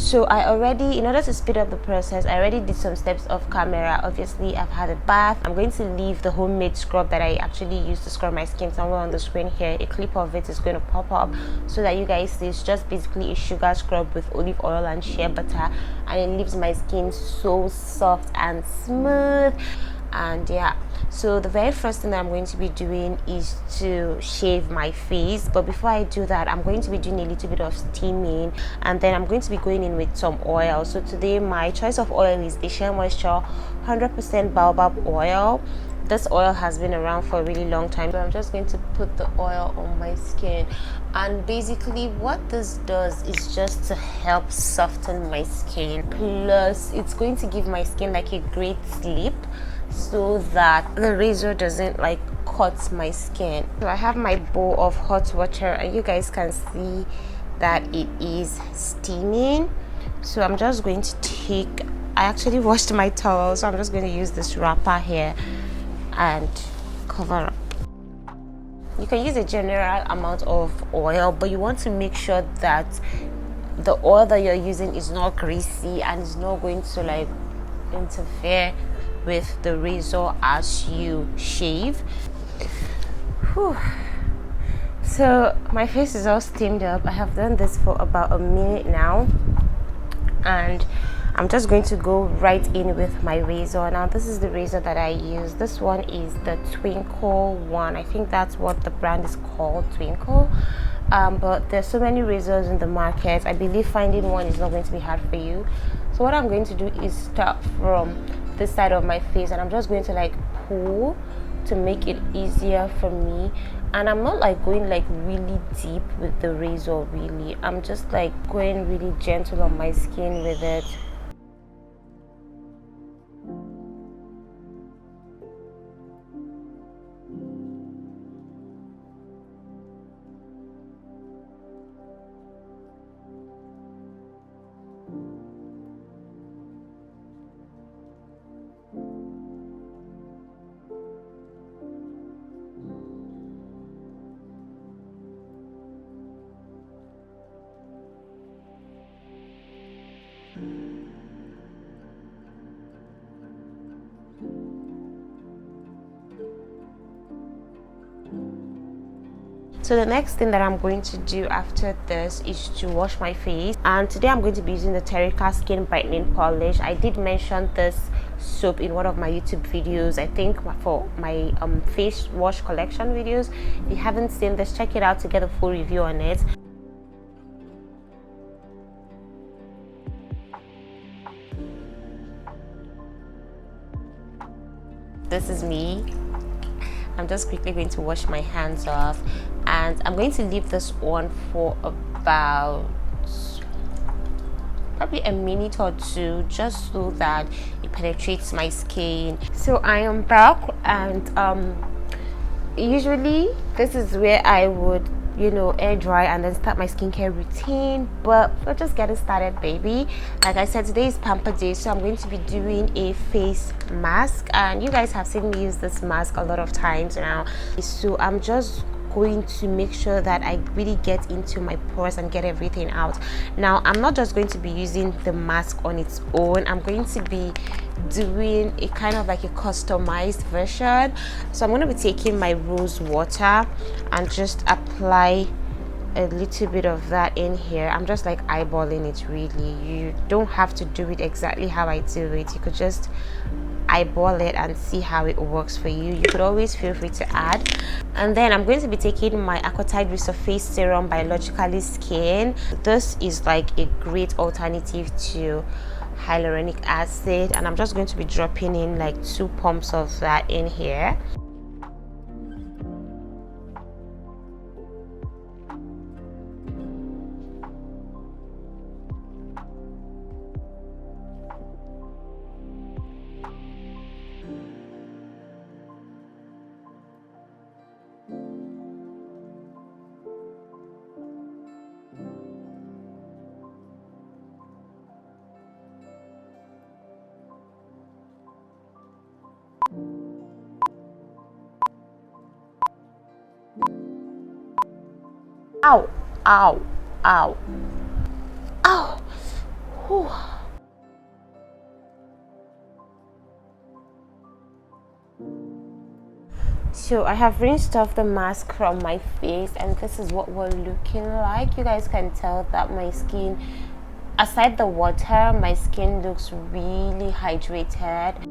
So I already, in order to speed up the process, I already did some steps off camera. Obviously I've had a bath. I'm going to leave the homemade scrub that I actually use to scrub my skin somewhere on the screen here. A clip of it is going to pop up so that you guys see. It's just basically a sugar scrub with olive oil and shea butter, and it leaves my skin so soft and smooth. And yeah, so the very first thing that I'm going to be doing is to shave my face. But before I do that, I'm going to be doing a little bit of steaming, and then I'm going to be going in with some oil. So today my choice of oil is the Shea Moisture 100% baobab oil. This oil has been around for a really long time, so I'm just going to put the oil on my skin. And basically what this does is just to help soften my skin, plus it's going to give my skin like a great sleep so that the razor doesn't like cut my skin. So I have my bowl of hot water, and you guys can see that it is steaming. So I'm just going to take, I actually washed my towel, so I'm just going to use this wrapper here and cover up. You can use a general amount of oil, but you want to make sure that the oil that you're using is not greasy and is not going to like interfere with the razor as you shave. Whew. So my face is all steamed up. I have done this for about a minute now, and I'm just going to go right in with my razor. Now this is the razor that I use. This one is the Twinkle one. I think that's what the brand is called, Twinkle. But there's so many razors in the market. I believe finding one is not going to be hard for you. So what I'm going to do is start from this side of my face, and I'm just going to like pull to make it easier for me. And I'm not like going like really deep with the razor, really. I'm just like going really gentle on my skin with it. So the next thing that I'm going to do after this is to wash my face, and today I'm going to be using the Terica skin brightening polish. I did mention this soap in one of my YouTube videos, I think for my face wash collection videos. If you haven't seen this, check it out to get a full review on it. This is me. I'm just quickly going to wash my hands off, and I'm going to leave this on for about probably a minute or two, just so that it penetrates my skin. So I am back, and usually this is where I would, you know, air dry and then start my skincare routine, but we're just getting started, baby. Like I said, today is Pamper day, so I'm going to be doing a face mask, and you guys have seen me use this mask a lot of times now. So I'm just going to make sure that I really get into my pores and get everything out. Now I'm not just going to be using the mask on its own. I'm going to be doing a kind of like a customized version. So I'm going to be taking my rose water and just apply a little bit of that in here. I'm just like eyeballing it, really. You don't have to do it exactly how I do it. You could just eyeball it and see how it works for you. You could always feel free to add. And then I'm going to be taking my Aquatide Resurfacing Serum Biologically Skin. This is like a great alternative to hyaluronic acid, and I'm just going to be dropping in like 2 pumps of that in here. Ow, ow, ow, ow. Whew. So I have rinsed off the mask from my face, and this is what we're looking like. You guys can tell that my skin, aside the water, my skin looks really hydrated.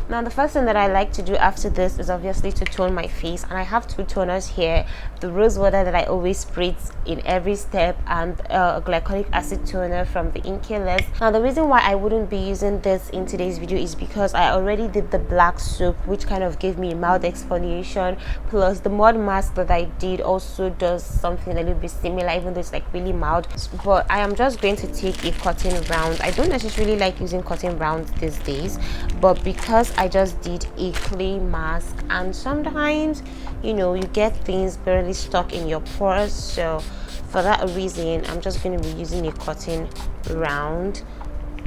Now the first thing that I like to do after this is obviously to tone my face, and I have two toners here: the rose water that I always spritz in every step, and a glycolic acid toner from the Inkless. Now the reason why I wouldn't be using this in today's video is because I already did the black soap, which kind of gave me a mild exfoliation, plus the mud mask that I did also does something a little bit similar, even though it's like really mild. But I am just going to take a cotton round. I don't necessarily like using cotton rounds these days, but because I just did a clay mask, and sometimes, you know, you get things barely stuck in your pores, so for that reason I'm just going to be using a cotton round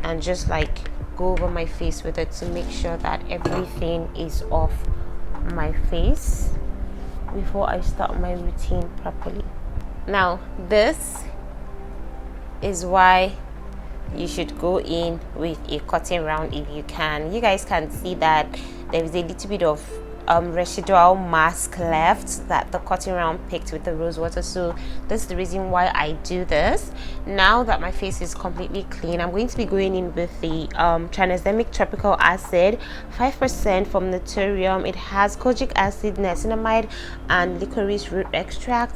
and just like go over my face with it to make sure that everything is off my face before I start my routine properly. Now this is why you should go in with a cotton round if you can. You guys can see that there is a little bit of residual mask left that the cotton round picked with the rose water, so this is the reason why I do this. Now that my face is completely clean, I'm going to be going in with the Tranexamic tropical acid, 5% from Naturium. It has kojic acid, niacinamide, and licorice root extract.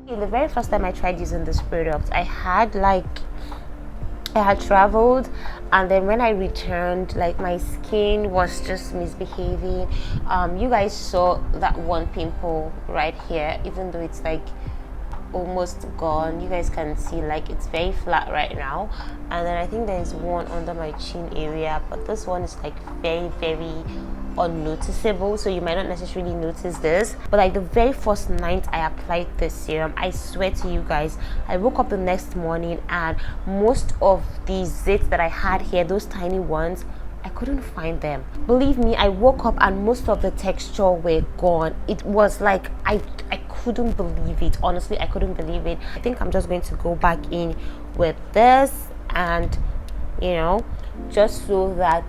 The very first time I tried using this product, I had traveled, and then when I returned, like, my skin was just misbehaving. You guys saw that one pimple right here, even though it's like almost gone. You guys can see like it's very flat right now, and then I think there is one under my chin area, but this one is like very unnoticeable, so you might not necessarily notice this. But like the very first night I applied this serum, I swear to you guys, I woke up the next morning and most of the zits that I had here, those tiny ones, I couldn't find them. Believe me, I woke up and most of the texture were gone. It was like I couldn't believe it. Honestly, I couldn't believe it. I think I'm just going to go back in with this, and you know, just so that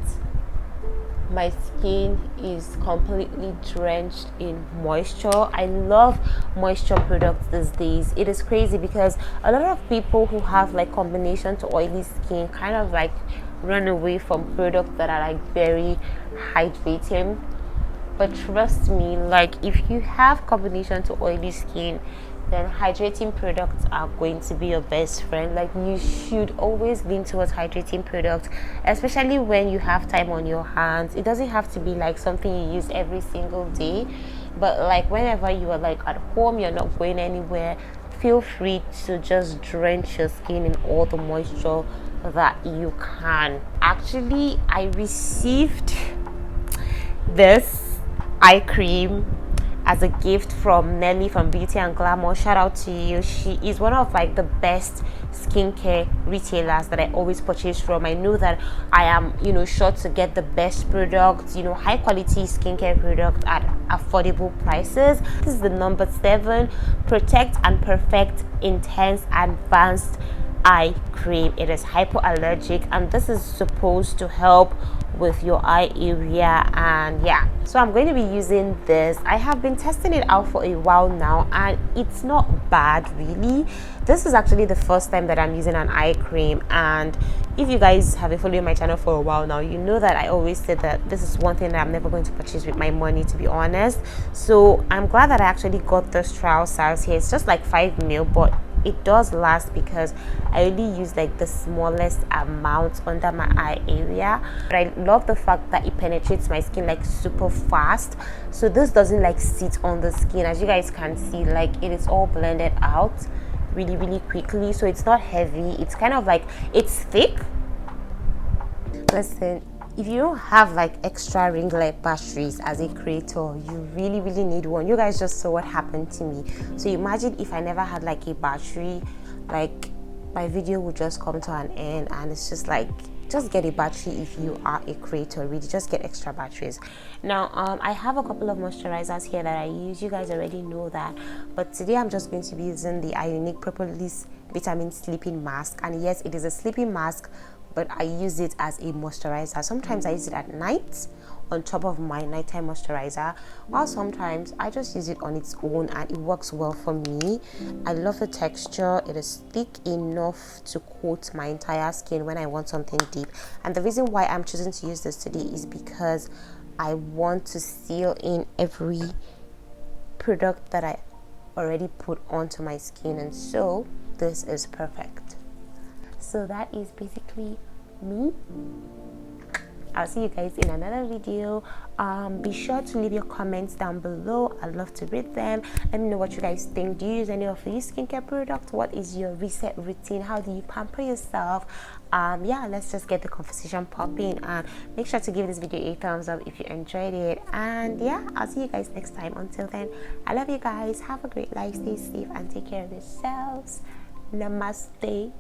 my skin is completely drenched in moisture. I love moisture products these days. It is crazy because a lot of people who have like combination to oily skin kind of like run away from products that are like very hydrating. But trust me, like if you have combination to oily skin, then hydrating products are going to be your best friend. Like you should always lean towards hydrating products, especially when you have time on your hands. It doesn't have to be like something you use every single day, but like whenever you are like at home, you're not going anywhere, feel free to just drench your skin in all the moisture that you can. Actually, I received this eye cream as a gift from Nelly from Beauty and Glamour. Shout out to you. She is one of like the best skincare retailers that I always purchase from. I know that I am, you know, sure to get the best products, you know, high quality skincare products at affordable prices. This is the number 7 Protect and Perfect Intense Advanced Eye Cream. It is hypoallergic, and this is supposed to help with your eye area. And yeah, so I'm going to be using this. I have been testing it out for a while now, and it's not bad really. This is actually the first time that I'm using an eye cream, and if you guys have been following my channel for a while now, you know that I always said that this is one thing that I'm never going to purchase with my money, to be honest. So I'm glad that I actually got this trial size here. It's just like 5 ml, but it does last because I only use like the smallest amount under my eye area. But I love the fact that it penetrates my skin like super fast, so this doesn't like sit on the skin. As you guys can see, like it is all blended out really quickly, so it's not heavy. It's kind of like, it's thick. Listen, if you don't have like extra ring light batteries as a creator, you really need one. You guys just saw what happened to me. So imagine if I never had like a battery, like my video would just come to an end, and it's just like just get a battery. If you are a creator, really just get extra batteries. Now I have a couple of moisturizers here that I use. You guys already know that, but today I'm just going to be using the Iunik Propolis vitamin sleeping mask. And yes, it is a sleeping mask, but I use it as a moisturizer. Sometimes I use it at night on top of my nighttime moisturizer, while sometimes I just use it on its own, and it works well for me. I love the texture. It is thick enough to coat my entire skin when I want something deep. And the reason why I'm choosing to use this today is because I want to seal in every product that I already put onto my skin, and so this is perfect. So that is basically me. I'll see you guys in another video. Be sure to leave your comments down below. I'd love to read them. Let me know what you guys think. Do you use any of these skincare products? What is your reset routine? How do you pamper yourself? Yeah, let's just get the conversation popping, and make sure to give this video a thumbs up if you enjoyed it. And yeah, I'll see you guys next time. Until then, I love you guys. Have a great life. Stay safe and take care of yourselves. Namaste.